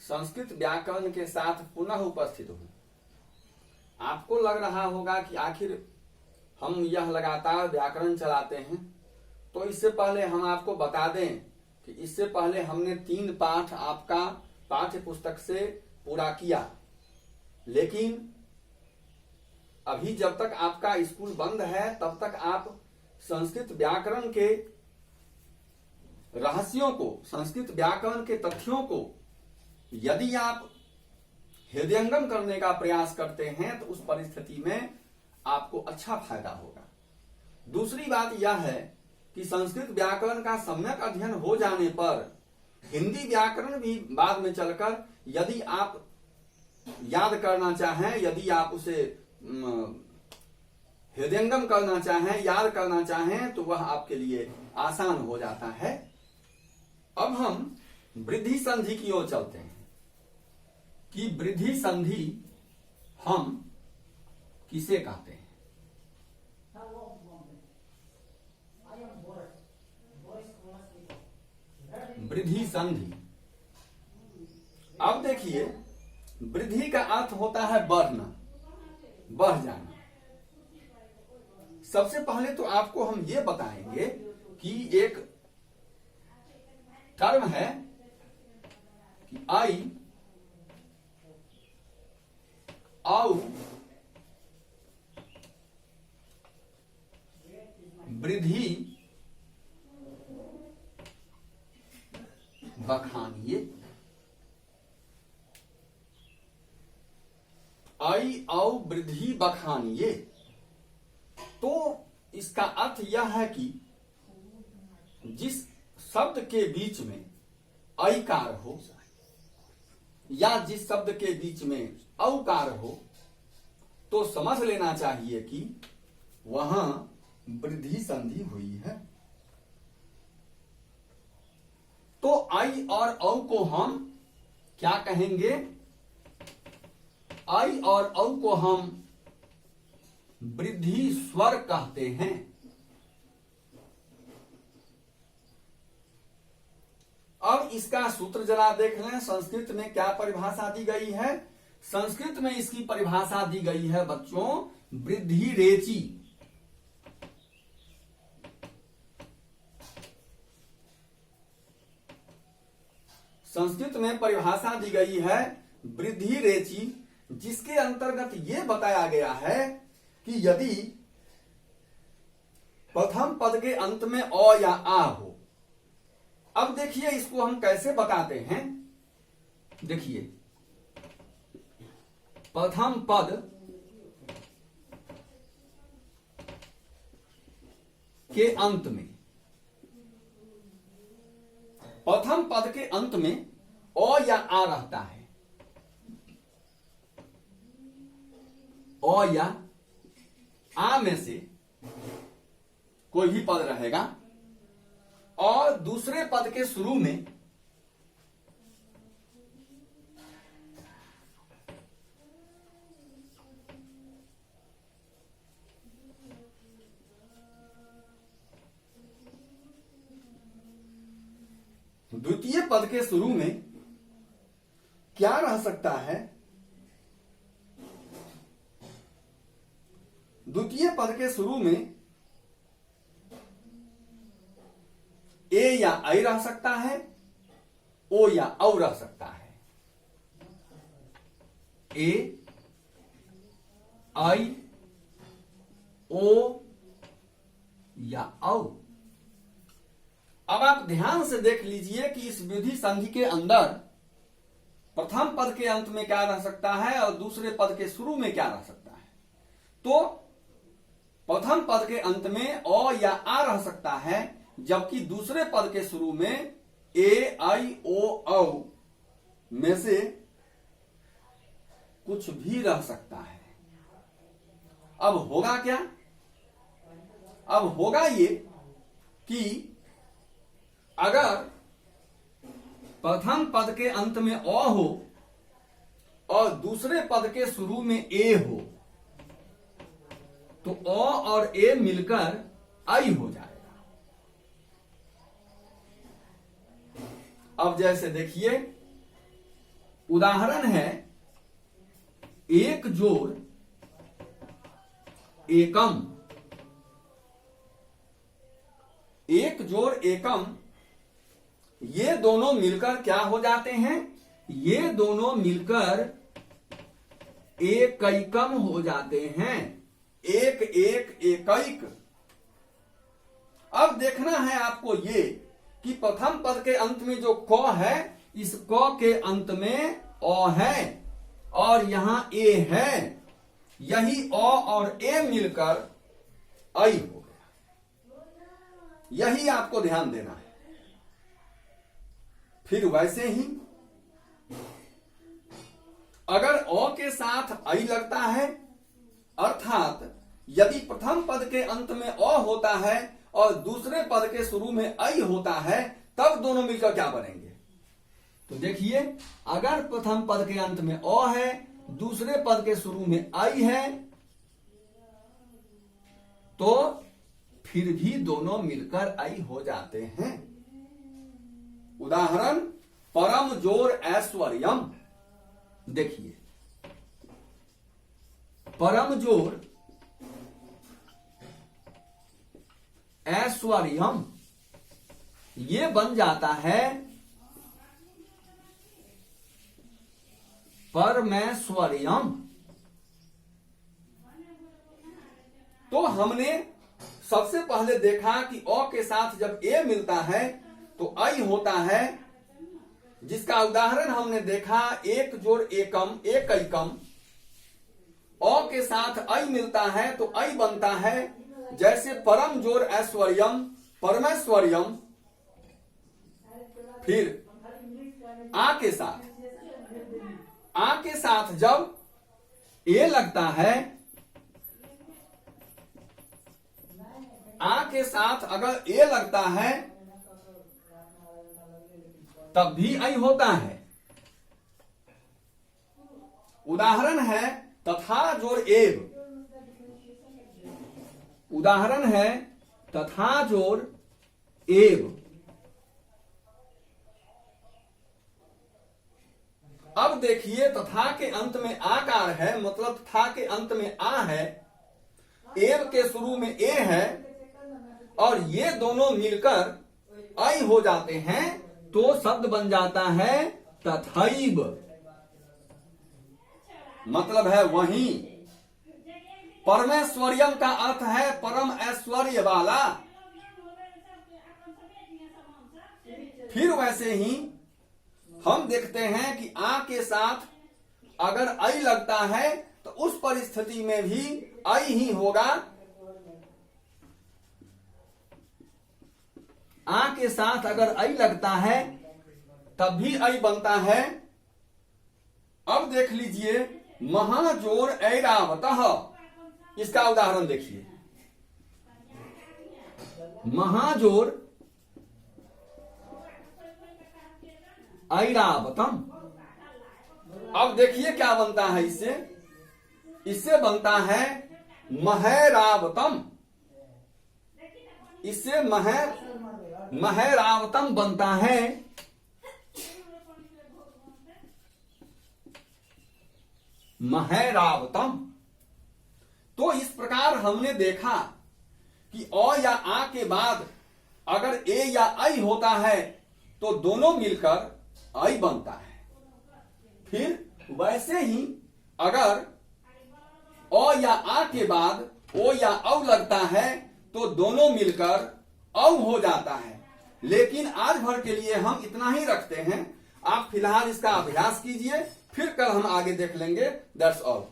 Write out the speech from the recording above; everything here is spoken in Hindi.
संस्कृत व्याकरण के साथ पुनः उपस्थित हूं। आपको लग रहा होगा कि आखिर हम यह लगातार व्याकरण चलाते हैं, तो इससे पहले हम आपको बता दें कि इससे पहले हमने 3 पाठ आपका पाठ्य पुस्तक से पूरा किया, लेकिन अभी जब तक आपका स्कूल बंद है तब तक आप संस्कृत व्याकरण के रहस्यों को, संस्कृत व्याकरण के तथ्यों को यदि आप हृदयंगम करने का प्रयास करते हैं तो उस परिस्थिति में आपको अच्छा फायदा होगा। दूसरी बात यह है कि संस्कृत व्याकरण का सम्यक अध्ययन हो जाने पर हिंदी व्याकरण भी बाद में चलकर यदि आप याद करना चाहें, यदि आप उसे हृदयंगम करना चाहें, याद करना चाहें, तो वह आपके लिए आसान हो जाता है। अब हम वृद्धि संधि की ओर चलते हैं कि वृद्धि संधि हम किसे कहते हैं। वृद्धि संधि, अब देखिए, वृद्धि का अर्थ होता है बढ़ना, बढ़ जाना। सबसे पहले तो आपको हम ये बताएंगे कि एक टर्म है कि आई औ वृद्धि बखानिए। आई औ वृद्धि बखानिए, तो इसका अर्थ यह है कि जिस शब्द के बीच में ऐकार हो या जिस शब्द के बीच में औकार हो, तो समझ लेना चाहिए कि वहां वृद्धि संधि हुई है। तो आई और औ को हम क्या कहेंगे? आई और औ को हम वृद्धि स्वर कहते हैं। अब इसका सूत्र जरा देख लें, संस्कृत में क्या परिभाषा दी गई है। संस्कृत में इसकी परिभाषा दी गई है बच्चों, वृद्धि रेची। संस्कृत में परिभाषा दी गई है वृद्धि रेची, जिसके अंतर्गत यह बताया गया है कि यदि प्रथम पद के अंत में अ या आ हो। अब देखिए इसको हम कैसे बताते हैं। देखिए, प्रथम पद के अंत में, प्रथम पद के अंत में अ या आ रहता है, अ या आ में से कोई भी पद रहेगा, और दूसरे पद के शुरू में द्वितीय पद के शुरू में क्या रह सकता है? द्वितीय पद के शुरू में ए या आई रह सकता है, ओ या औ रह सकता है। ए, आई, ओ या औ। अब आप ध्यान से देख लीजिए कि इस वृद्धि संधि के अंदर प्रथम पद के अंत में क्या रह सकता है और दूसरे पद के शुरू में क्या रह सकता है। तो प्रथम पद के अंत में अ या आ रह सकता है, जबकि दूसरे पद के शुरू में ए, आई, ओ, औ में से कुछ भी रह सकता है। अब होगा क्या? अब होगा ये कि अगर प्रथम पद के अंत में अ हो और दूसरे पद के शुरू में ए हो, तो अ और ए मिलकर आई हो जाएगा। अब जैसे देखिए, उदाहरण है एक जोड़ एकम, एक जोड़ एकम, ये दोनों मिलकर क्या हो जाते हैं? ये दोनों मिलकर एकैकम हो जाते हैं। एक एक एकैक। अब देखना है आपको ये कि प्रथम पद के अंत में जो क है, इस क के अंत में अ है और यहां ए है। यही अ और ए मिलकर ऐ हो गया। यही आपको ध्यान देना है। फिर वैसे ही अगर अ के साथ ऐ लगता है, अर्थात यदि प्रथम पद के अंत में अ होता है और दूसरे पद के शुरू में ऐ होता है, तब दोनों मिलकर क्या बनेंगे? तो देखिए, अगर प्रथम पद के अंत में अ है, दूसरे पद के शुरू में ऐ है, तो फिर भी दोनों मिलकर ऐ हो जाते हैं। उदाहरण परम जोर ऐश्वर्यम। देखिए, परम जोर ऐश्वर्यम, ये बन जाता है परमेश्वर्यम। तो हमने सबसे पहले देखा कि अ के साथ जब ए मिलता है तो ऐ होता है, जिसका उदाहरण हमने देखा एक जोड़ एकम, एकैकम। अ के साथ ऐ मिलता है तो ऐ बनता है जैसे परम जोड़ ऐश्वर्यम, परमेश्वर्यम। फिर आ के साथ जब ए लगता है, आ के साथ अगर ए लगता है तब भी ऐ होता है। उदाहरण है तथा जोड़ एव। उदाहरण है तथा जोड़ एव। अब देखिए, तथा के अंत में आकार है, मतलब तथा के अंत में आ है, एव के शुरू में ए है, और ये दोनों मिलकर ऐ हो जाते हैं, तो शब्द बन जाता है तथैव। मतलब है वही। परमेश्वर्यम का अर्थ है परम ऐश्वर्य वाला। फिर वैसे ही हम देखते हैं कि आ के साथ अगर ऐ लगता है तो उस परिस्थिति में भी ऐ ही होगा। आ के साथ अगर ऐ लगता है तब भी ऐ बनता है। अब देख लीजिए महाजोर ऐरावतः। इसका उदाहरण देखिए, महाजोर ऐरावतम। अब देखिए क्या बनता है इससे बनता है महैरावतम। इससे महैरावतम बनता है। महैरावतम। तो इस प्रकार हमने देखा कि अ या आ के बाद अगर ए या ऐ होता है तो दोनों मिलकर ऐ बनता है। फिर वैसे ही अगर अ या आ के बाद ओ या औ लगता है तो दोनों मिलकर औ हो जाता है। लेकिन आज भर के लिए हम इतना ही रखते हैं। आप फिलहाल इसका अभ्यास कीजिए, फिर कल हम आगे देख लेंगे। That's all.